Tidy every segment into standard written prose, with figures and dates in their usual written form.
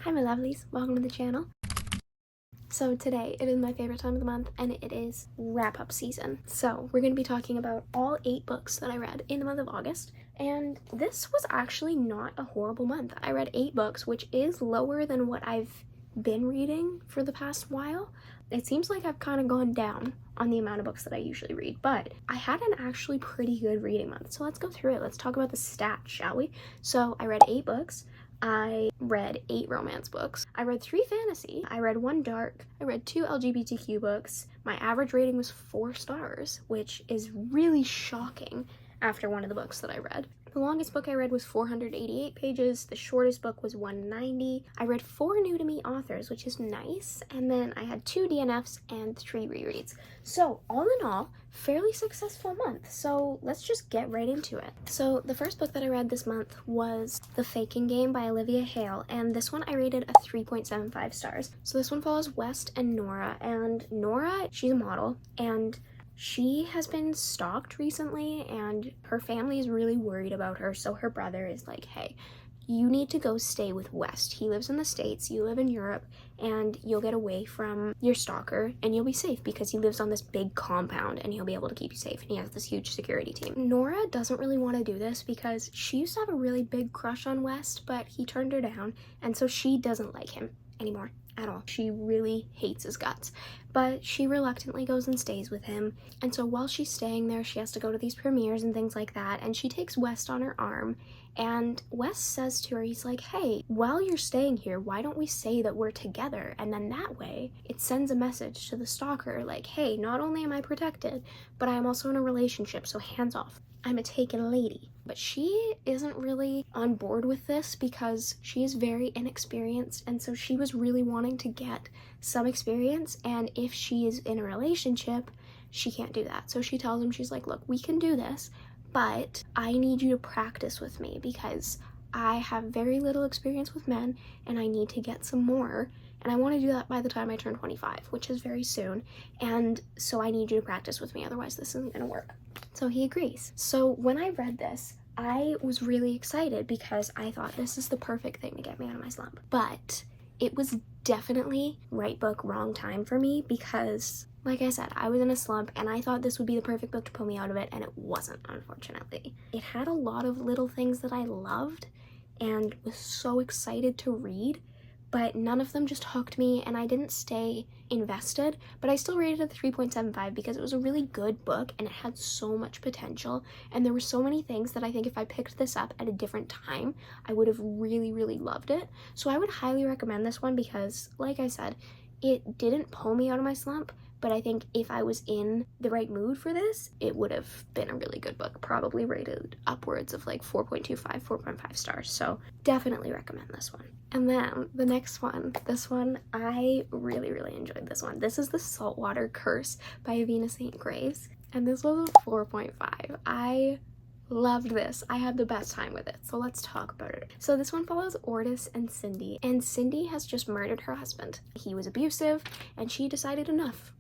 Hi my lovelies, welcome to the channel. So today it is my favorite time of the month and it is wrap-up season. So we're going to be talking about all 8 books that I read in the month of August, and this was actually not a horrible month. I read 8 books, which is lower than what I've been reading for the past while. It seems like I've kind of gone down on the amount of books that I usually read, but I had an actually pretty good reading month. So let's go through it. Let's talk about the stats, shall we? So I read 8 books. I read 8 romance books. I read 3 fantasy. I read 1 dark. I read 2 LGBTQ books. My average rating was 4 stars, which is really shocking after one of the books that I read. The longest book I read was 488 pages. The shortest book was 190. I read 4 new to me authors, which is nice. And then I had 2 DNFs and 3 rereads. So all in all, fairly successful month. So let's just get right into it. So the first book that I read this month was The Faking Game by Olivia Hale. And this one I rated a 3.75 stars. So this one follows West and Nora. And Nora, she's a model, and she has been stalked recently and her family is really worried about her. So her brother is like, hey, you need to go stay with West. He lives in the States, you live in Europe, and you'll get away from your stalker and you'll be safe because he lives on this big compound and he'll be able to keep you safe, and he has this huge security team. Nora doesn't really want to do this because she used to have a really big crush on West, but he turned her down, and so she doesn't like him anymore at all. She really hates his guts, but she reluctantly goes and stays with him. And so while she's staying there, she has to go to these premieres and things like that, and she takes West on her arm, and West says to her, he's like, hey, while you're staying here, why don't we say that we're together? And then that way it sends a message to the stalker like, hey, not only am I protected, but I'm also in a relationship, so hands off. I'm a taken lady. But she isn't really on board with this because she is very inexperienced, and so she was really wanting to get some experience, and if she is in a relationship, she can't do that. So she tells him, she's like, look, we can do this, but I need you to practice with me because I have very little experience with men and I need to get some more, and I want to do that by the time I turn 25, which is very soon, and so I need you to practice with me, otherwise this isn't gonna work. So he agrees. So when I read this, I was really excited because I thought this is the perfect thing to get me out of my slump. But it was definitely right book, wrong time for me because, like I said, I was in a slump and I thought this would be the perfect book to pull me out of it, and it wasn't, unfortunately. It had a lot of little things that I loved and was so excited to read, but none of them just hooked me and I didn't stay invested. But I still rated it a 3.75 because it was a really good book and it had so much potential, and there were so many things that I think if I picked this up at a different time, I would have really, really loved it. So I would highly recommend this one because, like I said, it didn't pull me out of my slump, but I think if I was in the right mood for this, it would have been a really good book, probably rated upwards of like 4.25, 4.5 stars. So definitely recommend this one. And then the next one, this one, I really, really enjoyed this one. This is The Saltwater Curse by Avina St. Grace, and this was a 4.5. I loved this. I had the best time with it, so let's talk about it. So this one follows Ortis and Cindy, and Cindy has just murdered her husband. He was abusive, and she decided enough.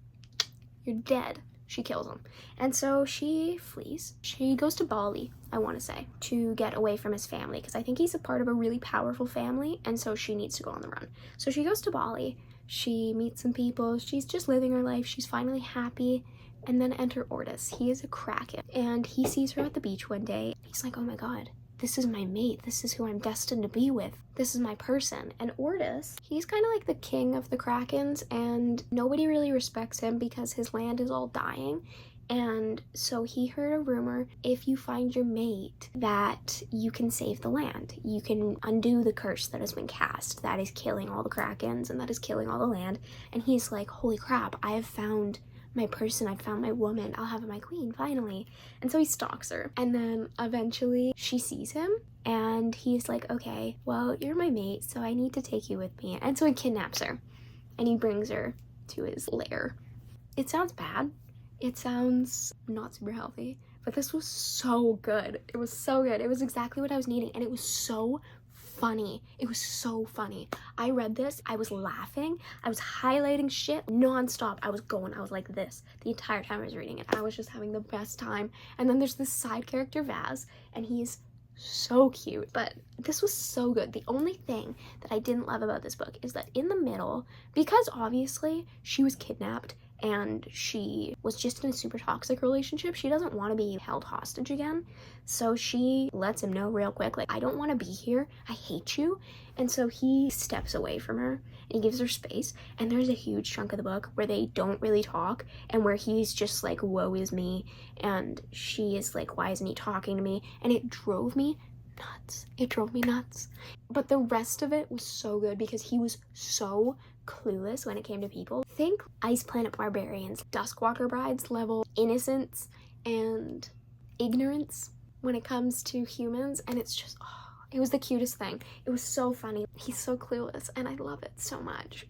You're dead. She kills him. And so she flees. She goes to Bali, I want to say, to get away from his family because I think he's a part of a really powerful family, and so she needs to go on the run. So she goes to Bali. She meets some people. She's just living her life. She's finally happy. And then enter Ortis. He is a kraken, and he sees her at the beach one day. He's like, oh my god, this is my mate. This is who I'm destined to be with. This is my person. And Ortis, he's kind of like the king of the Krakens, and nobody really respects him because his land is all dying. And so he heard a rumor, if you find your mate, that you can save the land. You can undo the curse that has been cast, that is killing all the Krakens and that is killing all the land. And he's like, holy crap, I have found my person, I found my woman, I'll have my queen finally. And so he stalks her, and then eventually she sees him and he's like, okay, well, you're my mate, so I need to take you with me. And so he kidnaps her and he brings her to his lair. It sounds bad, it sounds not super healthy, but this was so good. It was so good. It was exactly what I was needing, and it was so funny. It was so funny. I read this, I was laughing, I was highlighting shit non-stop. I was like this the entire time I was reading it. I was just having the best time. And then there's this side character, Vaz, and he's so cute. But this was so good. The only thing that I didn't love about this book is that in the middle, because obviously she was kidnapped and she was just in a super toxic relationship, she doesn't want to be held hostage again. So she lets him know real quick, like, I don't want to be here. I hate you. And so he steps away from her and he gives her space. And there's a huge chunk of the book where they don't really talk and where he's just like, woe is me. And she is like, why isn't he talking to me? And it drove me nuts. It drove me nuts. But the rest of it was so good because he was so clueless when it came to people. Think Ice Planet Barbarians, Duskwalker Brides level innocence and ignorance when it comes to humans, and it's just, oh, it was the cutest thing. It was so funny. He's so clueless and I love it so much.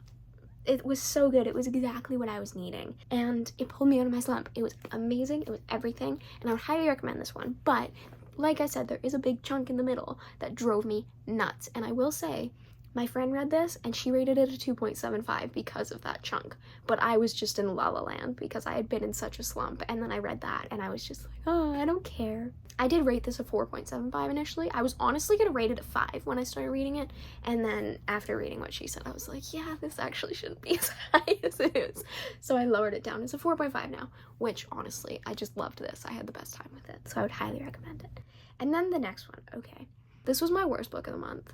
It was so good. It was exactly what I was needing and it pulled me out of my slump. It was amazing. It was everything, and I would highly recommend this one. But like I said, there is a big chunk in the middle that drove me nuts, and I will say my friend read this and she rated it a 2.75 because of that chunk. But I was just in La La Land because I had been in such a slump, and then I read that and I was just like, oh, I don't care. I did rate this a 4.75 initially. I was honestly gonna rate it a 5 when I started reading it, and then after reading what she said, I was like, yeah, this actually shouldn't be as high as it is. So I lowered it down as a 4.5 now, which honestly, I just loved this. I had the best time with it, so I would highly recommend it. And then the next one, okay. This was my worst book of the month.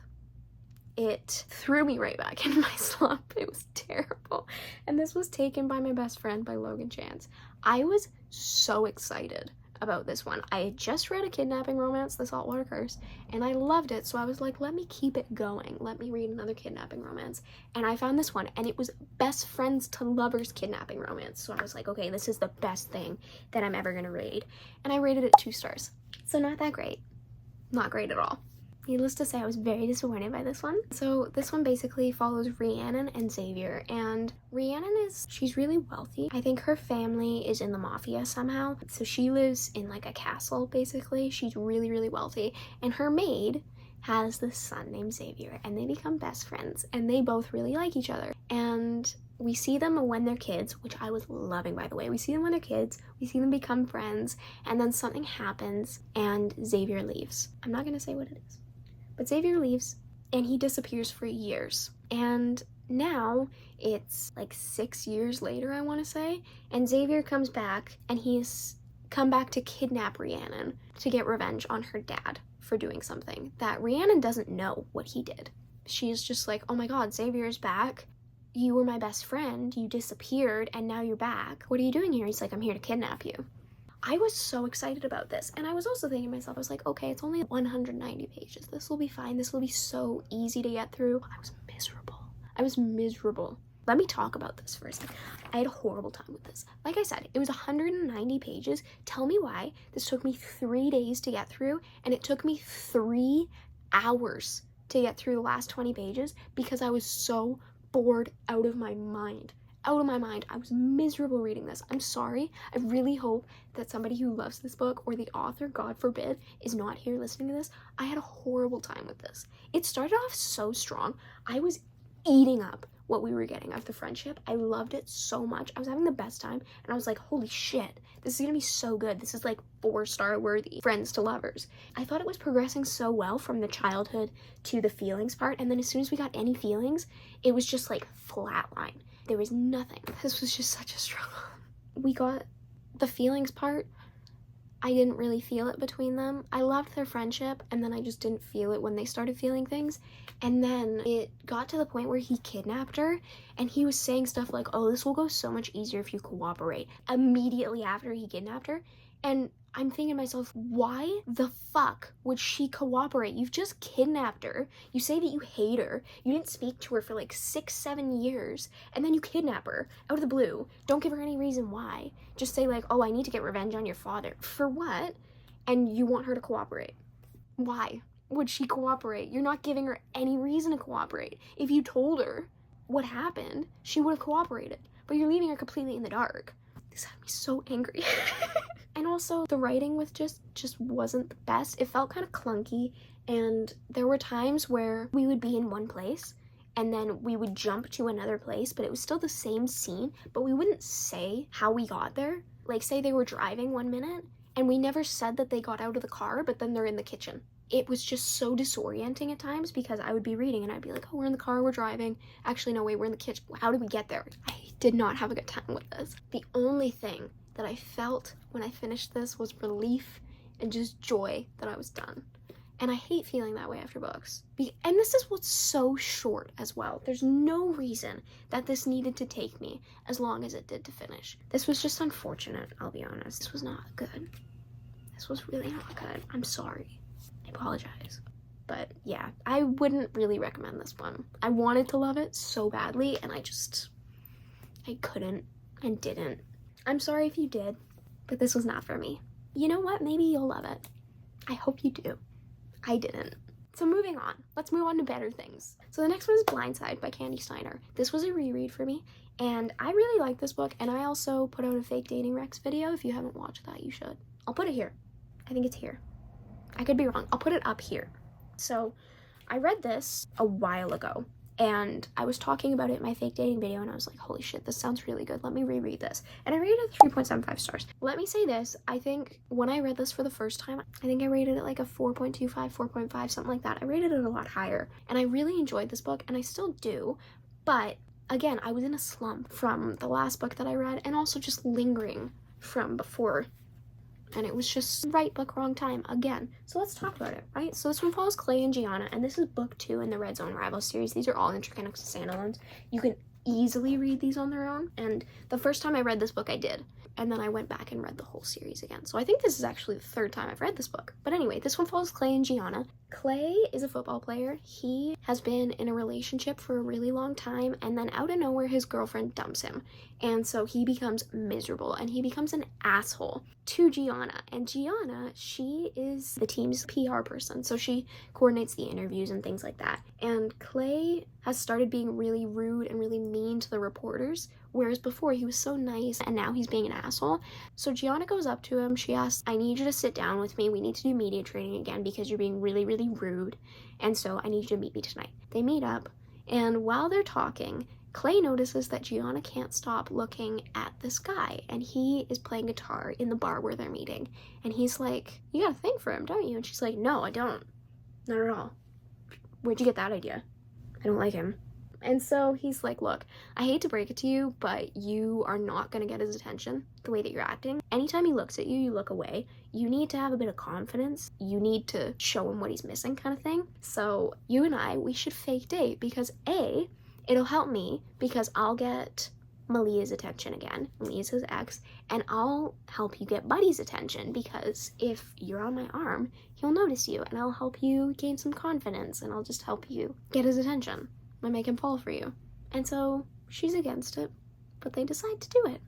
It threw me right back into my slump. It was terrible. And this was Taken by My Best Friend by Logan Chance. I was so excited about this one. I had just read a kidnapping romance, The Saltwater Curse, and I loved it. So I was like, let me keep it going. Let me read another kidnapping romance. And I found this one, and it was best friends to lovers kidnapping romance. So I was like, okay, this is the best thing that I'm ever gonna read. And I rated it 2 stars. So not that great. Not great at all. Needless to say, I was very disappointed by this one. So this one basically follows Rhiannon and Xavier, and Rhiannon she's really wealthy. I think her family is in the mafia somehow. So she lives in like a castle, basically. She's really, really wealthy, and her maid has this son named Xavier, and they become best friends, and they both really like each other. And we see them when they're kids, which I was loving, by the way. We see them when they're kids, we see them become friends, and then something happens, and Xavier leaves. I'm not gonna say what it is. But Xavier leaves, and he disappears for years. And now it's like 6 years later, I want to say, and Xavier comes back, and he's come back to kidnap Rhiannon to get revenge on her dad for doing something that Rhiannon doesn't know what he did. She's just like, oh my god, Xavier's back. You were my best friend. You disappeared, and now you're back. What are you doing here? He's like, I'm here to kidnap you. I was so excited about this, and I was also thinking to myself, I was like, okay, it's only 190 pages. This will be fine. This will be so easy to get through. I was miserable. I was miserable. Let me talk about this for a second. I had a horrible time with this. Like I said, it was 190 pages. Tell me why. This took me 3 days to get through, and it took me 3 hours to get through the last 20 pages because I was so bored out of my mind. Out of my mind. I was miserable reading this. I'm sorry. I really hope that somebody who loves this book, or the author, God forbid, is not here listening to this. I had a horrible time with this. It started off so strong. I was eating up what we were getting of the friendship. I loved it so much. I was having the best time, and I was like, holy shit, this is gonna be so good. This is like 4-star worthy. Friends to lovers. I thought it was progressing so well from the childhood to the feelings part, and then as soon as we got any feelings, it was just like flatline. There was nothing. This was just such a struggle. We got the feelings part. I didn't really feel it between them. I loved their friendship, and then I just didn't feel it when they started feeling things. And then it got to the point where he kidnapped her, and he was saying stuff like, oh, this will go so much easier if you cooperate, immediately after he kidnapped her. And I'm thinking to myself, why the fuck would she cooperate? You've just kidnapped her. You say that you hate her. You didn't speak to her for like 6-7 years, and then you kidnap her out of the blue. Don't give her any reason why. Just say like, oh, I need to get revenge on your father. For what? And you want her to cooperate. Why would she cooperate? You're not giving her any reason to cooperate. If you told her what happened, she would have cooperated. But you're leaving her completely in the dark. This had me so angry. And also, the writing with just wasn't the best. It felt kind of clunky, and there were times where we would be in one place, and then we would jump to another place, but it was still the same scene, but we wouldn't say how we got there. Like, say they were driving one minute, and we never said that they got out of the car, but then they're in the kitchen. it was just so disorienting at times because I would be reading and I'd be like, oh, we're in the car, we're driving. Actually, no, wait, we're in the kitchen. How did we get there? I did not have a good time with this. The only thing that I felt when I finished this was relief and just joy that I was done. And I hate feeling that way after books. And this is what's so short as well. There's no reason that this needed to take me as long as it did to finish. This was just unfortunate, I'll be honest. This was not good. This was really not good. I'm sorry. I apologize. But yeah, I wouldn't really recommend this one. I wanted to love it so badly and I couldn't and didn't. I'm sorry if you did, but this was not for me. You know what? Maybe you'll love it. I hope you do. I didn't. So moving on. Let's move on to better things. So the next one is Blindside by Candy Steiner. This was a reread for me and I really like this book, and I also put out a fake dating Rex video. If you haven't watched that, you should. I'll put it here. I think it's here. I could be wrong. I'll put it up here. So I read this a while ago and I was talking about it in my fake dating video and I was like, holy shit, this sounds really good. Let me reread this. And I rated it 3.75 stars. Let me say this. I think when I read this for the first time, I think I rated it like a 4.25, 4.5, something like that. I rated it a lot higher and I really enjoyed this book and I still do. But again, I was in a slump from the last book that I read and also just lingering from before. And it was just right book, wrong time again. So let's talk about it, right? So this one follows Clay and Gianna, and this is book 2 in the Red Zone Rival series. These are all interconnected standalones. You can easily read these on their own. And the first time I read this book, I did. And then I went back and read the whole series again. So I think this is actually the third time I've read this book. But anyway, this one follows Clay and Gianna. Clay is a football player. He has been in a relationship for a really long time, and then out of nowhere, his girlfriend dumps him. And so he becomes miserable, and he becomes an asshole to Gianna. And Gianna, she is the team's PR person, so she coordinates the interviews and things like that. And Clay has started being really rude and really mean to the reporters, whereas before he was so nice, and now he's being an asshole. So Gianna goes up to him. She asks, I need you to sit down with me. We need to do media training again because you're being really, really rude. And so I need you to meet me tonight. They meet up, and while they're talking, Clay notices that Gianna can't stop looking at this guy, and he is playing guitar in the bar where they're meeting. And he's like, you got a thing for him, don't you? And she's like, no, I don't. Not at all. Where'd you get that idea? I don't like him. And so he's like, look, I hate to break it to you, but you are not going to get his attention the way that you're acting. Anytime he looks at you, you look away. You need to have a bit of confidence. You need to show him what he's missing, kind of thing. So you and I, we should fake date because A, it'll help me because I'll get Malia's attention again. Malia's his ex, and I'll help you get Buddy's attention because if you're on my arm, he'll notice you and I'll help you gain some confidence and I'll just help you get his attention. I make him fall for you. And so she's against it, but they decide to do it.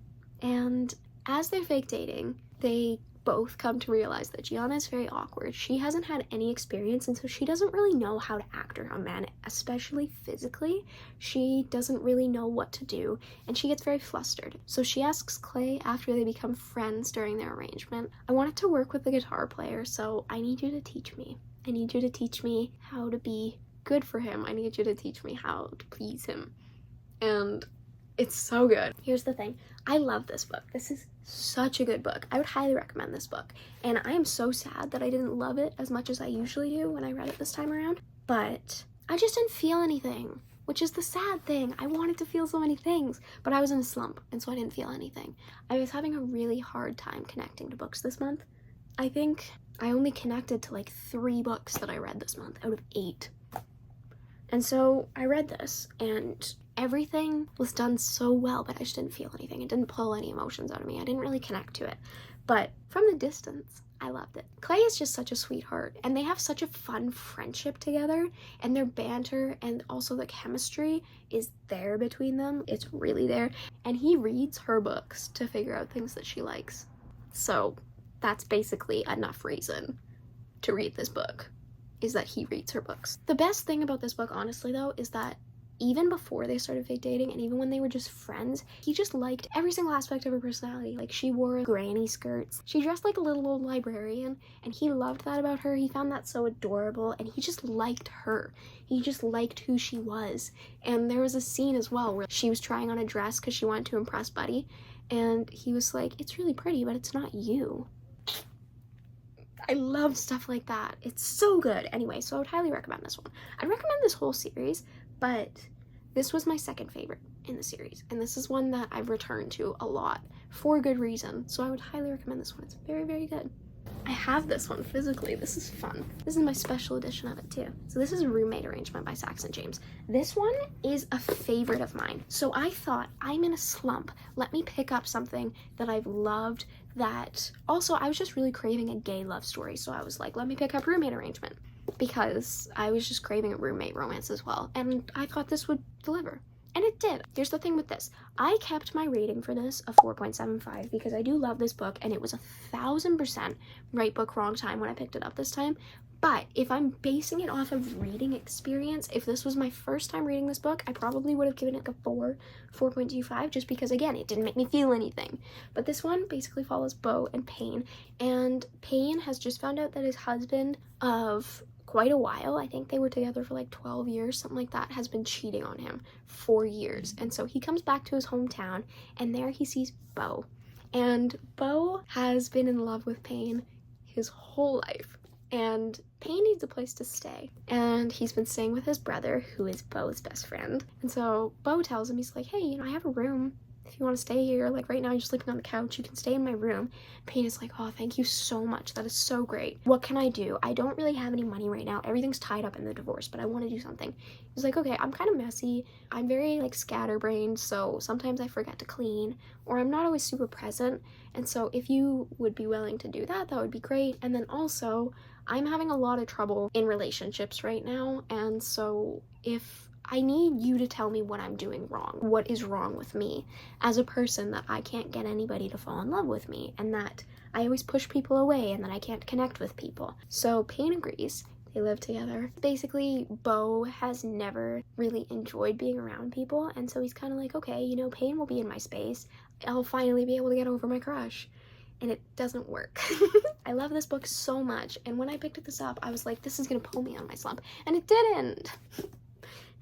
And as they're fake dating, they both come to realize that Gianna is very awkward. She hasn't had any experience, and so she doesn't really know how to act around men, especially physically. She doesn't really know what to do, and she gets very flustered. So she asks Clay after they become friends during their arrangement, I wanted to work with the guitar player, so I need you to teach me. I need you to teach me how to be good for him. I need you to teach me how to please him. And it's so good. Here's the thing. I love this book. This is such a good book. I would highly recommend this book. And I am so sad that I didn't love it as much as I usually do when I read it this time around. But I just didn't feel anything, which is the sad thing. I wanted to feel so many things, but I was in a slump, and so I didn't feel anything. I was having a really hard time connecting to books this month. I think I only connected to like 3 books that I read this month out of 8. And so I read this, and everything was done so well, but I just didn't feel anything. It didn't pull any emotions out of me. I didn't really connect to it. But from the distance, I loved it. Clay is just such a sweetheart, and they have such a fun friendship together, and their banter and also the chemistry is there between them. It's really there. And he reads her books to figure out things that she likes. So that's basically enough reason to read this book, is that he reads her books. The best thing about this book, honestly, though, is that even before they started fake dating and even when they were just friends, he just liked every single aspect of her personality. Like, she wore granny skirts. She dressed like a little old librarian, and he loved that about her. He found that so adorable, and he just liked her. He just liked who she was. And there was a scene as well where she was trying on a dress because she wanted to impress Buddy, and he was like, it's really pretty, but it's not you. I love stuff like that. It's so good. Anyway, so I would highly recommend this one. I'd recommend this whole series, but this was my second favorite in the series, and this is one that I've returned to a lot for good reason, so I would highly recommend this one. It's very, very good. I have this one physically. This is fun. This is my special edition of it too. So this is Roommate Arrangement by Saxon James. This one is a favorite of mine. So I thought, I'm in a slump. Let me pick up something that I've loved, that also I was just really craving a gay love story. So I was like, let me pick up Roommate Arrangement, because I was just craving a roommate romance as well. And I thought this would deliver. And it did. Here's the thing with this. I kept my rating for this a 4.75 because I do love this book, and it was 1,000% right book, wrong time when I picked it up this time. But if I'm basing it off of reading experience, if this was my first time reading this book, I probably would have given it a 4.25, just because, again, it didn't make me feel anything. But this one basically follows Beau and Payne, and Payne has just found out that his husband of quite a while, I think they were together for like 12 years, something like that, has been cheating on him for years. And so he comes back to his hometown, and there he sees Beau. And Beau has been in love with Payne his whole life. And Payne needs a place to stay. And he's been staying with his brother, who is Beau's best friend. And so Beau tells him, he's like, hey, you know, I have a room. If you want to stay here, like right now you're sleeping on the couch, you can stay in my room. Payne is like, oh, thank you so much. That is so great. What can I do? I don't really have any money right now. Everything's tied up in the divorce, but I want to do something. He's like, okay, I'm kind of messy. I'm very like scatterbrained, so sometimes I forget to clean, or I'm not always super present. And so if you would be willing to do that, that would be great. And then also, I'm having a lot of trouble in relationships right now. And so if I need you to tell me what I'm doing wrong, what is wrong with me as a person, that I can't get anybody to fall in love with me, and that I always push people away, and that I can't connect with people. So Payne agrees. They live together. Basically, Beau has never really enjoyed being around people, and so he's kind of like, okay, you know, Payne will be in my space. I'll finally be able to get over my crush. And it doesn't work. I love this book so much, and when I picked this up, I was like, this is gonna pull me out of my slump, and it didn't.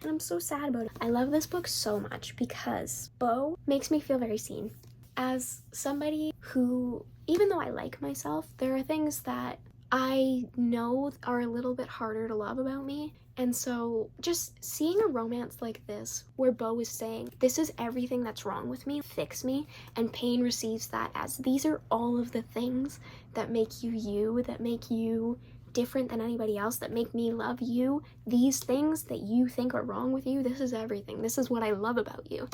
And I'm so sad about it. I love this book so much because Beau makes me feel very seen. As somebody who, even though I like myself, there are things that I know are a little bit harder to love about me. And so just seeing a romance like this, where Beau is saying, this is everything that's wrong with me, fix me, and Payne receives that as, these are all of the things that make you you, that make you different than anybody else, that make me love you. These things that you think are wrong with you, this is everything. This is what I love about you.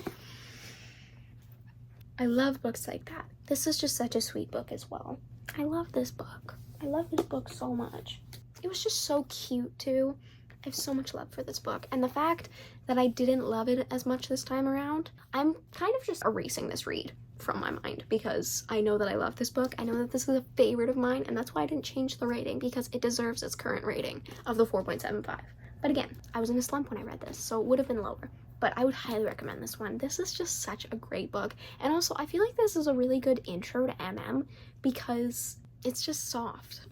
I love books like that. This is just such a sweet book as well. I love this book. I love this book so much. It was just so cute too. I have so much love for this book, and the fact that I didn't love it as much this time around, I'm kind of just erasing this read from my mind, because I know that I love this book. I know that this is a favorite of mine, and that's why I didn't change the rating, because it deserves its current rating of the 4.75. But again, I was in a slump when I read this, so it would have been lower. But I would highly recommend this one. This is just such a great book. And also, I feel like this is a really good intro to MM, because it's just soft.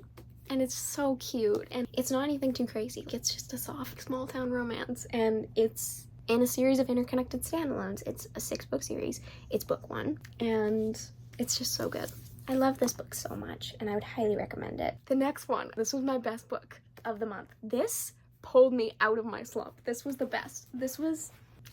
And it's so cute. And it's not anything too crazy. It's just a soft, small town romance. And it's in a series of interconnected standalones. It's a 6-book series. It's book 1, and it's just so good. I love this book so much, and I would highly recommend it. The next one, this was my best book of the month. This pulled me out of my slump. This was the best.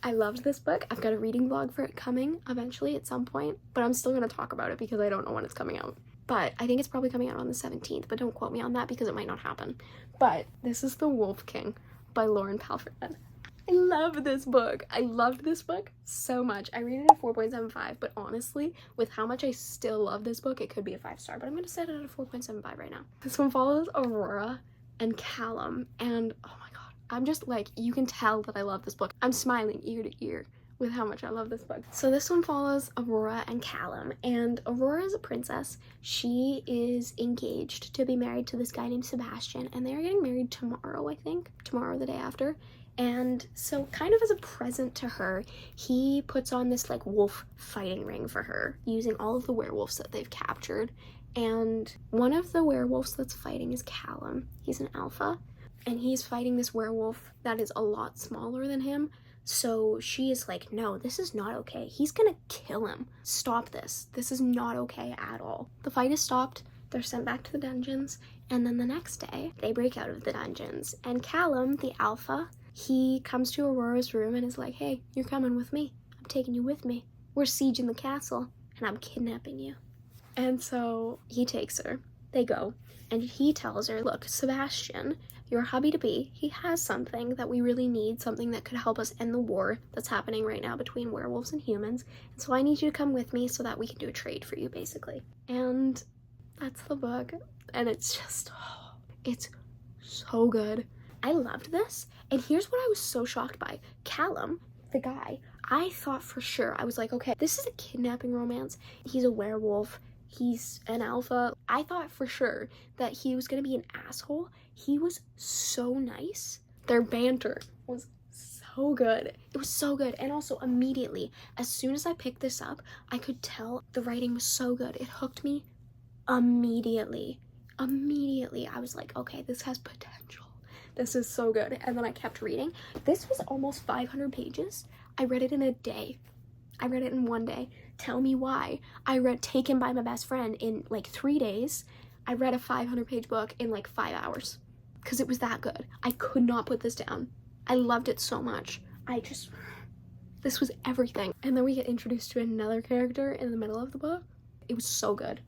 I loved this book. I've got a reading vlog for it coming eventually at some point, but I'm still going to talk about it because I don't know when it's coming out. But I think it's probably coming out on the 17th, but don't quote me on that because it might not happen. But this is The Wolf King by Lauren Palfred. I love this book. I loved this book so much. I rated it a 4.75, but honestly, with how much I still love this book, it could be a 5-star, but I'm going to set it at a 4.75 right now. This one follows Aurora and Callum, and oh my god, I'm just like, you can tell that I love this book. I'm smiling ear to ear with how much I love this book. So this one follows Aurora and Callum, and Aurora is a princess. She is engaged to be married to this guy named Sebastian, and they're getting married tomorrow, I think. Tomorrow, the day after. And so kind of as a present to her, he puts on this like wolf fighting ring for her, using all of the werewolves that they've captured. And one of the werewolves that's fighting is Callum. He's an alpha, and he's fighting this werewolf that is a lot smaller than him. So she is like, no, this is not okay. He's gonna kill him. Stop this. This is not okay at all. The fight is stopped. they're sent back to the dungeons, and then the next day, they break out of the dungeons. And Callum, the alpha, he comes to Aurora's room and is like, hey, you're coming with me. I'm taking you with me. We're sieging the castle, and I'm kidnapping you. And so he takes her. They go, and he tells her, look, Sebastian, your hubby-to-be, he has something that we really need, something that could help us end the war that's happening right now between werewolves and humans. And so I need you to come with me so that we can do a trade for you, basically. And that's the book. And it's just, oh, it's so good. I loved this. And here's what I was so shocked by. Callum, the guy, I thought for sure, I was like, okay, this is a kidnapping romance. He's a werewolf. He's an alpha. I thought for sure that he was gonna be an asshole. He was so nice. Their banter was so good. It was so good. And also immediately, as soon as I picked this up, I could tell the writing was so good. It hooked me immediately. Immediately, I was like, okay, this has potential. This is so good. And then I kept reading. This was almost 500 pages. I read it in a day. I read it in one day. Tell me why. I read Taken by My Best Friend in like 3 days. I read a 500-page book in like 5 hours because it was that good. I could not put this down. I loved it so much. This was everything. And then we get introduced to another character in the middle of the book. It was so good.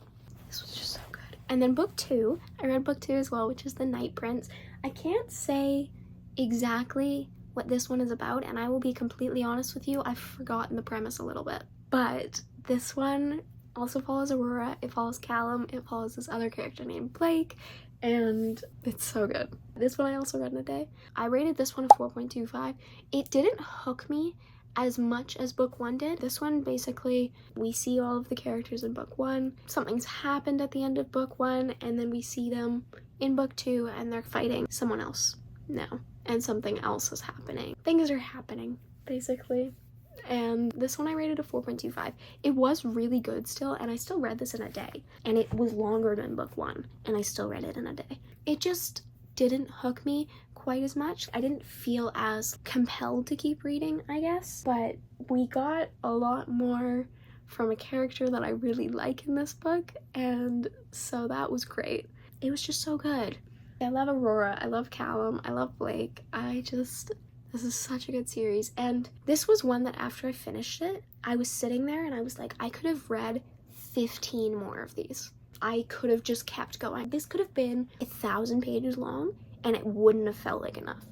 This was just so good. And then book 2, I read book 2 as well, which is The Night Prince. I can't say exactly what this one is about, and I will be completely honest with you, I've forgotten the premise a little bit. But this one also follows Aurora, it follows Callum, it follows this other character named Blake, and it's so good. This one I also read in a day. I rated this one a 4.25. It didn't hook me as much as book 1 did. This one, basically, we see all of the characters in book 1. Something's happened at the end of book 1, and then we see them in book 2, and they're fighting someone else now. And something else is happening. Things are happening, basically. And this one I rated a 4.25. It was really good still, and I still read this in a day. And it was longer than book 1, and I still read it in a day. It just didn't hook me quite as much. I didn't feel as compelled to keep reading, I guess. But we got a lot more from a character that I really like in this book, and so that was great. It was just so good. I love Aurora, I love Callum, I love Blake. This is such a good series. And this was one that after I finished it, I was sitting there and I was like, I could have read 15 more of these. I could have just kept going. This could have been 1,000 pages long and it wouldn't have felt like enough.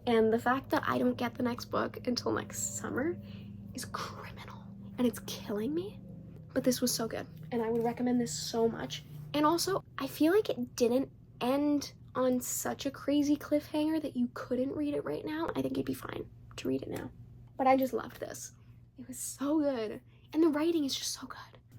And the fact that I don't get the next book until next summer is criminal and it's killing me. But this was so good and I would recommend this so much. And also, I feel like it didn't end on such a crazy cliffhanger that you couldn't read it right now. I think you'd be fine to read it now. But I just loved this. It was so good. And the writing is just so good.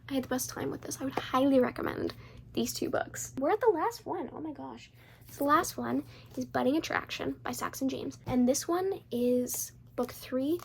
I had the best time with this. I would highly recommend these 2 books. We're at the last one. Oh my gosh. So the last one is Budding Attraction by Saxon James. And this one is book 3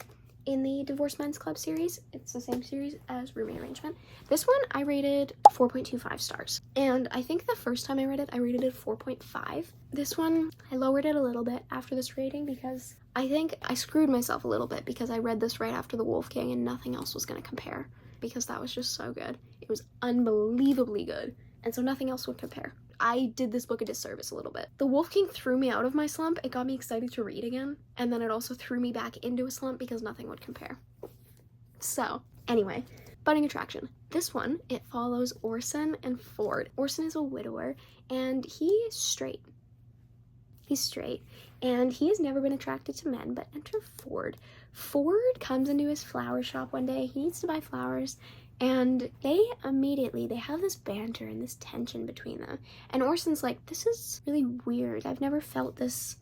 in the Divorced Men's Club series. It's the same series as Roommate Arrangement. This one I rated 4.25 stars. And I think the first time I read it, I rated it 4.5. This one, I lowered it a little bit after this rating because I think I screwed myself a little bit because I read this right after The Wolf King and nothing else was going to compare because that was just so good. It was unbelievably good. And so nothing else would compare. I did this book a disservice a little bit. The Wolf King threw me out of my slump. It got me excited to read again. And then it also threw me back into a slump because nothing would compare. So, anyway, Budding Attraction. This one, it follows Orson and Ford. Orson is a widower and he's straight. He's straight and he has never been attracted to men, but enter Ford. Ford comes into his flower shop one day. He needs to buy flowers. And they have this banter and this tension between them. And Orson's like, this is really weird. I've never felt this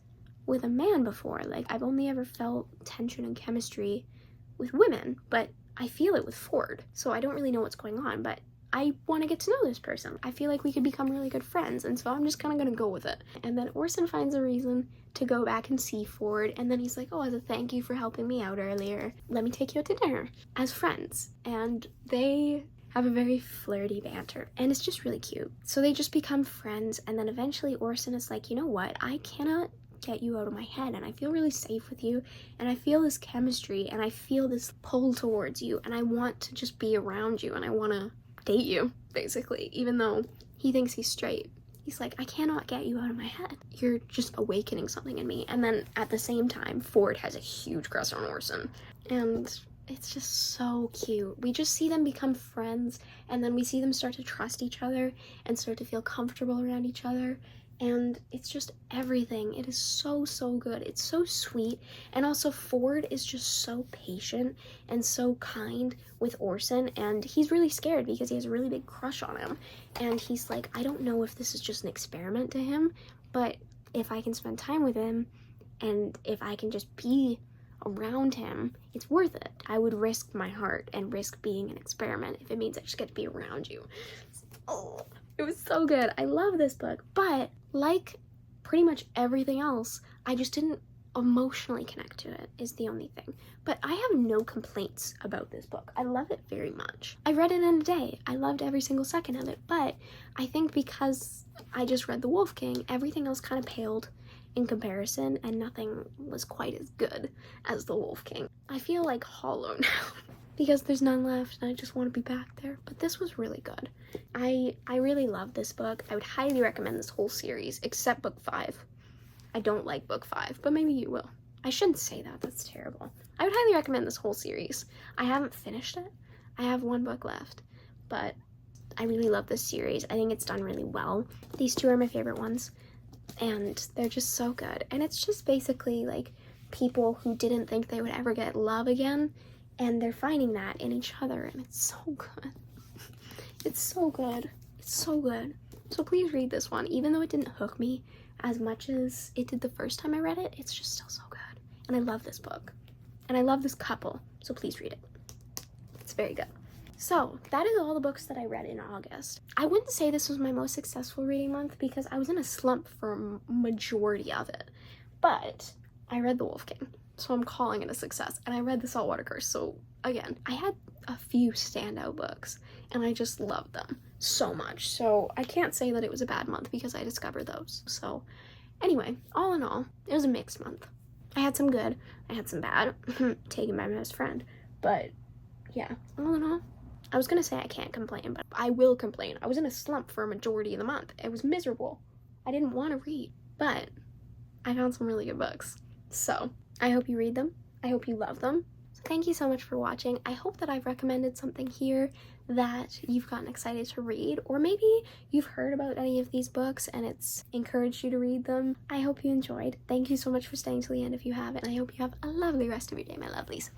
with a man before. Like, I've only ever felt tension and chemistry with women, but I feel it with Ford. So I don't really know what's going on, but I want to get to know this person. I feel like we could become really good friends, and so I'm just kind of going to go with it. And then Orson finds a reason to go back and see Ford, and then he's like, oh, as a thank you for helping me out earlier, let me take you out to dinner as friends. And they have a very flirty banter, and it's just really cute. So they just become friends, and then eventually Orson is like, you know what, I cannot get you out of my head, and I feel really safe with you, and I feel this chemistry, and I feel this pull towards you, and I want to just be around you, and I want to date you, basically, even though he he thinks he's straight. He's like, I cannot get you out of my head. You're just awakening something in me. And then at the same time, Ford has a huge crush on Orson. And it's just so cute. We just see them become friends, and then we see them start to trust each other and start to feel comfortable around each other. And it's just everything. It is so, so good. It's so sweet. And also Ford is just so patient and so kind with Orson, and he's really scared because he has a really big crush on him. And he's like, I don't know if this is just an experiment to him, but if I can spend time with him and if I can just be around him, it's worth it. I would risk my heart and risk being an experiment if it means I just get to be around you. Oh, it was so good. I love this book, but like pretty much everything else, I just didn't emotionally connect to it, is the only thing. But I have no complaints about this book. I love it very much. I read it in a day. I loved every single second of it, but I think because I just read The Wolf King, everything else kind of paled in comparison, and nothing was quite as good as The Wolf King. I feel like hollow now because there's none left and I just want to be back there. But this was really good. I really love this book. I would highly recommend this whole series, except book 5. I don't like book 5, but maybe you will. I shouldn't say that, that's terrible. I would highly recommend this whole series. I haven't finished it. I have one book left, but I really love this series. I think it's done really well. These two are my favorite ones, and they're just so good. And it's just basically like people who didn't think they would ever get love again, and they're finding that in each other, and it's so good. It's so good. It's so good. So please read this one. Even though it didn't hook me as much as it did the first time I read it, it's just still so good. And I love this book. And I love this couple, so please read it. It's very good. So that is all the books that I read in August. I wouldn't say this was my most successful reading month because I was in a slump for a majority of it. But I read The Wolf King, so I'm calling it a success. And I read The Saltwater Curse, so again, I had a few standout books and I just loved them so much. So I can't say that it was a bad month because I discovered those. So anyway, all in all, it was a mixed month. I had some good, I had some bad, taken by my best friend. But yeah, all in all, I was gonna say I can't complain, but I will complain. I was in a slump for a majority of the month. It was miserable. I didn't want to read, but I found some really good books. So I hope you read them. I hope you love them. So thank you so much for watching. I hope that I've recommended something here that you've gotten excited to read, or maybe you've heard about any of these books and it's encouraged you to read them. I hope you enjoyed. Thank you so much for staying till the end if you have, and I hope you have a lovely rest of your day, my lovelies.